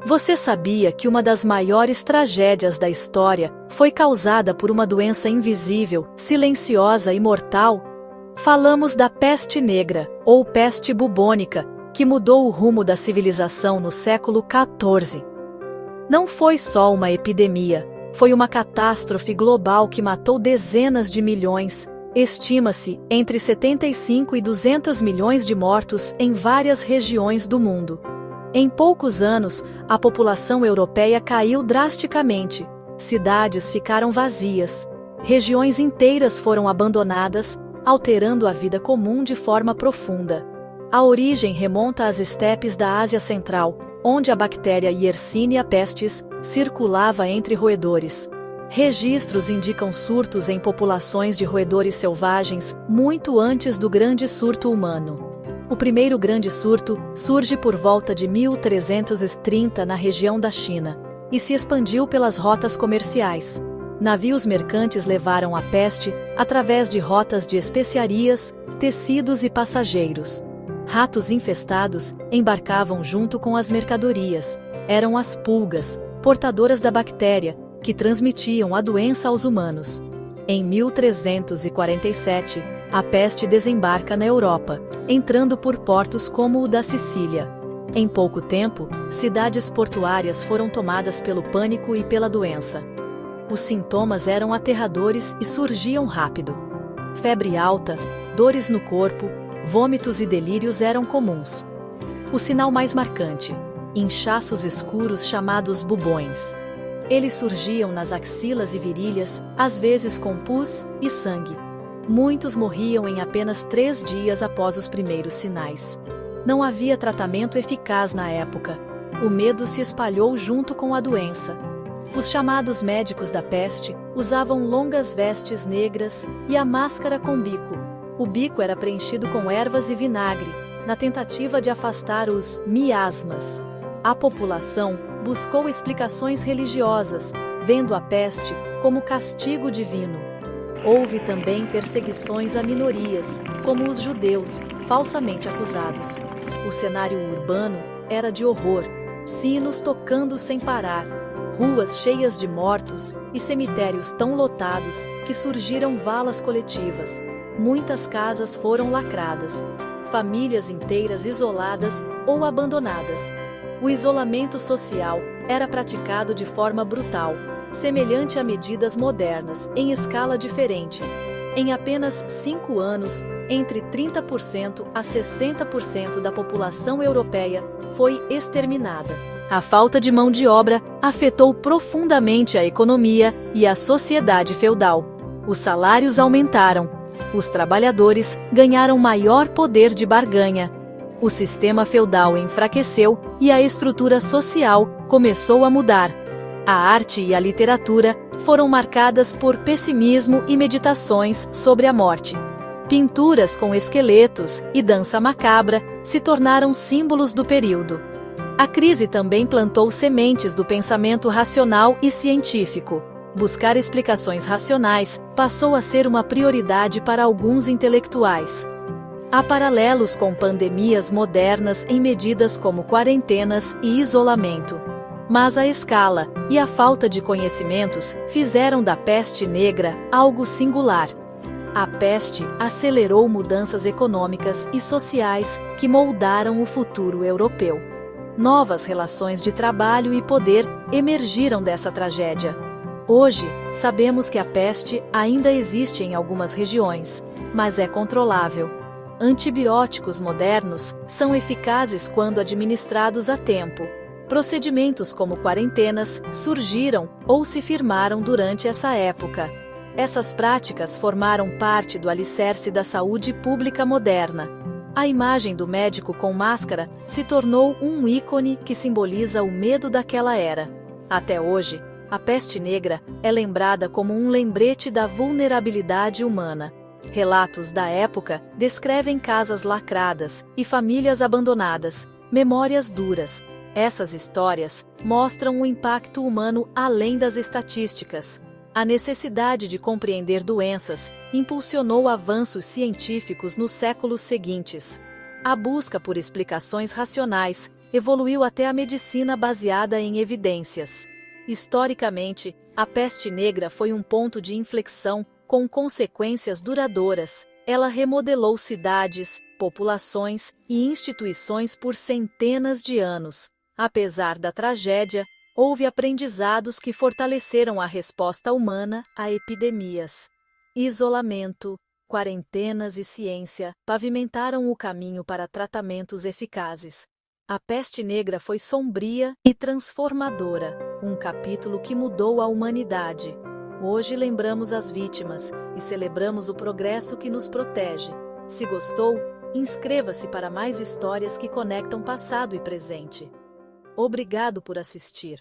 Você sabia que uma das maiores tragédias da história foi causada por uma doença invisível, silenciosa e mortal? Falamos da peste negra, ou peste bubônica, que mudou o rumo da civilização no século XIV. Não foi só uma epidemia, foi uma catástrofe global que matou dezenas de milhões, estima-se entre 75 e 200 milhões de mortos em várias regiões do mundo. Em poucos anos, a população europeia caiu drasticamente, cidades ficaram vazias, regiões inteiras foram abandonadas, alterando a vida comum de forma profunda. A origem remonta às estepes da Ásia Central, onde a bactéria Yersinia pestis circulava entre roedores. Registros indicam surtos em populações de roedores selvagens muito antes do grande surto humano. O primeiro grande surto surge por volta de 1330 na região da China, e se expandiu pelas rotas comerciais. Navios mercantes levaram a peste através de rotas de especiarias, tecidos e passageiros. Ratos infestados embarcavam junto com as mercadorias. Eram as pulgas, portadoras da bactéria, que transmitiam a doença aos humanos. Em 1347, a peste desembarca na Europa, entrando por portos como o da Sicília. Em pouco tempo, cidades portuárias foram tomadas pelo pânico e pela doença. Os sintomas eram aterradores e surgiam rápido. Febre alta, dores no corpo, vômitos e delírios eram comuns. O sinal mais marcante: inchaços escuros chamados bubões. Eles surgiam nas axilas e virilhas, às vezes com pus e sangue. Muitos morriam em apenas 3 dias após os primeiros sinais. Não havia tratamento eficaz na época. O medo se espalhou junto com a doença. Os chamados médicos da peste usavam longas vestes negras e a máscara com bico. O bico era preenchido com ervas e vinagre, na tentativa de afastar os miasmas. A população buscou explicações religiosas, vendo a peste como castigo divino. Houve também perseguições a minorias, como os judeus, falsamente acusados. O cenário urbano era de horror, sinos tocando sem parar, ruas cheias de mortos e cemitérios tão lotados que surgiram valas coletivas. Muitas casas foram lacradas, famílias inteiras isoladas ou abandonadas. O isolamento social era praticado de forma brutal, semelhante a medidas modernas, em escala diferente. Em apenas 5 anos, entre 30% a 60% da população europeia foi exterminada. A falta de mão de obra afetou profundamente a economia e a sociedade feudal. Os salários aumentaram. Os trabalhadores ganharam maior poder de barganha. O sistema feudal enfraqueceu e a estrutura social começou a mudar. A arte e a literatura foram marcadas por pessimismo e meditações sobre a morte. Pinturas com esqueletos e dança macabra se tornaram símbolos do período. A crise também plantou sementes do pensamento racional e científico. Buscar explicações racionais passou a ser uma prioridade para alguns intelectuais. Há paralelos com pandemias modernas em medidas como quarentenas e isolamento. Mas a escala e a falta de conhecimentos fizeram da peste negra algo singular. A peste acelerou mudanças econômicas e sociais que moldaram o futuro europeu. Novas relações de trabalho e poder emergiram dessa tragédia. Hoje, sabemos que a peste ainda existe em algumas regiões, mas é controlável. Antibióticos modernos são eficazes quando administrados a tempo. Procedimentos como quarentenas surgiram ou se firmaram durante essa época. Essas práticas formaram parte do alicerce da saúde pública moderna. A imagem do médico com máscara se tornou um ícone que simboliza o medo daquela era. Até hoje, a peste negra é lembrada como um lembrete da vulnerabilidade humana. Relatos da época descrevem casas lacradas e famílias abandonadas, memórias duras. Essas histórias mostram o impacto humano além das estatísticas. A necessidade de compreender doenças impulsionou avanços científicos nos séculos seguintes. A busca por explicações racionais evoluiu até a medicina baseada em evidências. Historicamente, a peste negra foi um ponto de inflexão, com consequências duradouras. Ela remodelou cidades, populações e instituições por centenas de anos. Apesar da tragédia, houve aprendizados que fortaleceram a resposta humana a epidemias. Isolamento, quarentenas e ciência pavimentaram o caminho para tratamentos eficazes. A peste negra foi sombria e transformadora, um capítulo que mudou a humanidade. Hoje lembramos as vítimas e celebramos o progresso que nos protege. Se gostou, inscreva-se para mais histórias que conectam passado e presente. Obrigado por assistir.